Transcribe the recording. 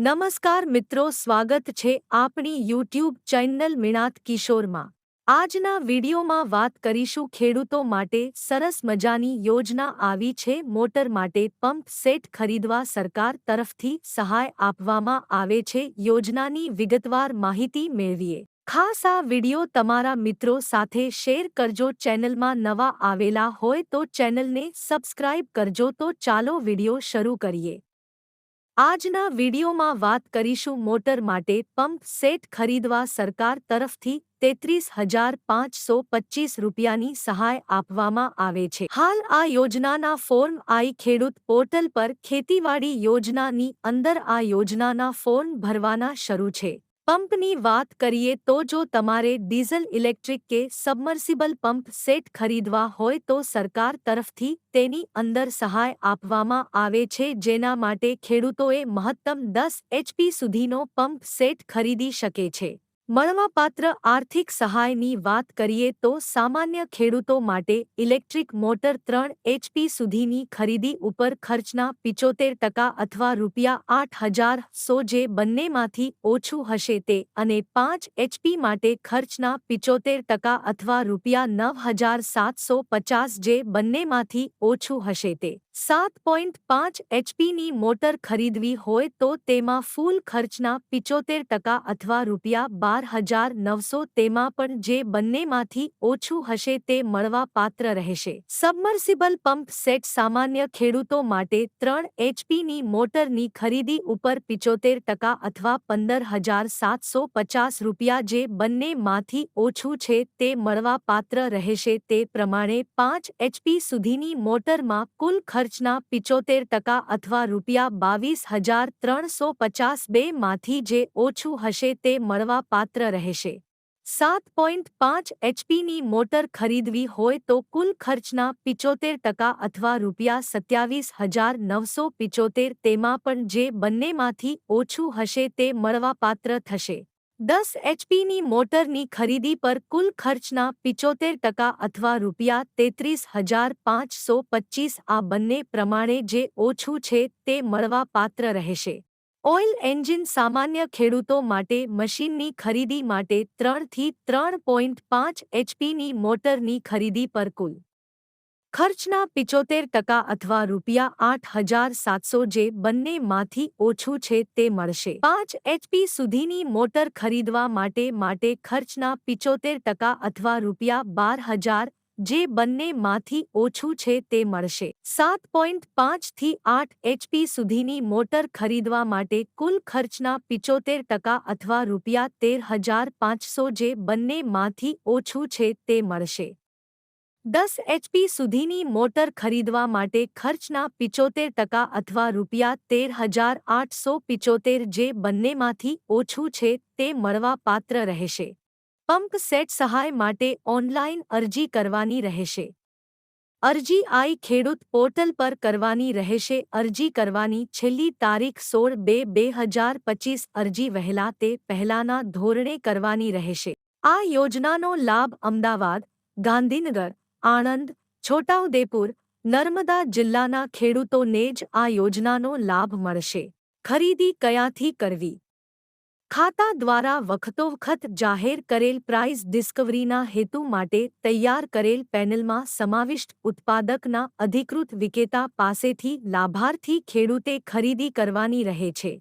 નમસ્કાર મિત્રો, સ્વાગત છે આપણી યુટ્યુબ ચેનલ મિણાત કિશોરમાં। આજના વિડીયોમાં વાત કરીશું ખેડૂતો માટે સરસ મજાની યોજના આવી છે। મોટર માટે પંપ સેટ ખરીદવા સરકાર તરફથી સહાય આપવામાં આવે છે। યોજનાની વિગતવાર માહિતી મેળવીએ। ખાસ આ વિડીયો તમારા મિત્રો સાથે શેર કરજો। ચેનલમાં નવા આવેલા હોય તો ચેનલને સબસ્ક્રાઇબ કરજો। તો ચાલો વિડીયો શરૂ કરીએ। આજના વિડીયોમાં વાત કરીશું મોટર માટે પંપ સેટ ખરીદવા સરકાર તરફથી 33,525 રૂપિયાની સહાય આપવામાં આવે છે। હાલ આ યોજનાના ફોર્મ આઈ ખેડૂત પોર્ટલ પર ખેતીવાડી યોજનાની અંદર આ યોજનાના ફોર્મ ભરવાના શરૂ છે। પંપની વાત કરીએ તો જો તમારે ડીઝલ ઇલેક્ટ્રિક કે સબમર્સિબલ પંપ સેટ ખરીદવા હોય તો સરકાર તરફથી તેની અંદર સહાય આપવામાં આવે છે, જેના માટે ખેડૂતોએ મહત્તમ 10 એચપી સુધીનો પંપ સેટ ખરીદી શકે છે। મળવાપાત્ર આર્થિક સહાયની વાત કરીએ તો સામાન્ય ખેડૂતો માટે ઇલેક્ટ્રિક મોટર 3 એચપી સુધીની ખરીદી ઉપર ખર્ચના 75% અથવા ₹8,100 જે બંનેમાંથી ઓછું હશે તે, અને 5 એચપી માટે ખર્ચના 75% અથવા ₹9,750 જે બંનેમાંથી ઓછું હશે તે। 7.5 એચપીની મોટર ખરીદવી હોય તો તેમાં ફૂલ ખર્ચના 75% અથવા ₹12,900 તેમાં પણ જે બંનેમાંથી ઓછું હશે તે મળવા પાત્ર રહેશે। સબમર્સિબલ પંપ સેટ સામાન્ય ખેડૂતો માટે 3 એચપીની મોટરની ખરીદી ઉપર 75% અથવા ₹15,750 જે બંનેમાંથી ઓછું છે તે મળવા પાત્ર રહેશે। તે પ્રમાણે 5 એચપી સુધીની મોટરમાં કુલ ખર્ચના 75% અથવા ₹22,350 બેમાંથી જે ઓછું હશે તે મળવા પાત્ર રહેશે। 7.5 એચપીની મોટર ખરીદવી હોય તો કુલ ખર્ચના 75% અથવા ₹27,975 તેમાં પણ જે બંનેમાંથી ઓછું હશે તે મળવાપાત્ર થશે। 10 એચપીની મોટરની ખરીદી પર કુલ ખર્ચના 75% અથવા ₹33,525 આ બંને પ્રમાણે જે ઓછું છે તે મળવા પાત્ર રહેશે। ઓઇલ એન્જિન સામાન્ય ખેડૂતો માટે મશીનની ખરીદી માટે 3 થી 3.5 એચપીની મોટરની ખરીદી પર કુલ ખર્ચના 75% અથવા ₹8,700 જે બંનેમાંથી ઓછું છે તે મળશે। 5 એચપી સુધીની મોટર ખરીદવા માટે ખર્ચના 75% અથવા ₹12,000 જે બંનેમાંથી ઓછું છે તે મળશે। 7.5 થી 8 એચપી સુધીની મોટર ખરીદવા માટે કુલ ખર્ચના 75% અથવા ₹13,500 જે બંનેમાંથી ઓછું છે તે મળશે। 10 એચપી સુધીની મોટર ખરીદવા માટે ખર્ચના 75% અથવા ₹13,875 જે બંનેમાંથી ઓછું છે તે મળવા પાત્ર રહેશે। પંપ સેટ સહાય માટે ઓનલાઈન અરજી કરવાની રહેશે। અરજી આઈ ખેડૂત પોર્ટલ પર કરવાની રહેશે। અરજી કરવાની છેલ્લી તારીખ 16/2/2025। અરજી વહેલા તે પહેલાના ધોરણે કરવાની રહેશે। આ યોજનાનો લાભ અમદાવાદ, ગાંધીનગર, આણંદ, છોટાઉદેપુર, નર્મદા જિલ્લાના ખેડૂતોને જ આ યોજનાનો લાભ મળશે। ખરીદી ક્યાંથી કરવી? ખાતા દ્વારા વખતોવખત જાહેર કરેલ પ્રાઇસ ડિસ્કવરીના હેતુ માટે તૈયાર કરેલ પેનલમાં સમાવિષ્ટ ઉત્પાદકના અધિકૃત વિક્રેતા પાસેથી લાભાર્થી ખેડૂતે ખરીદી કરવાની રહે છે।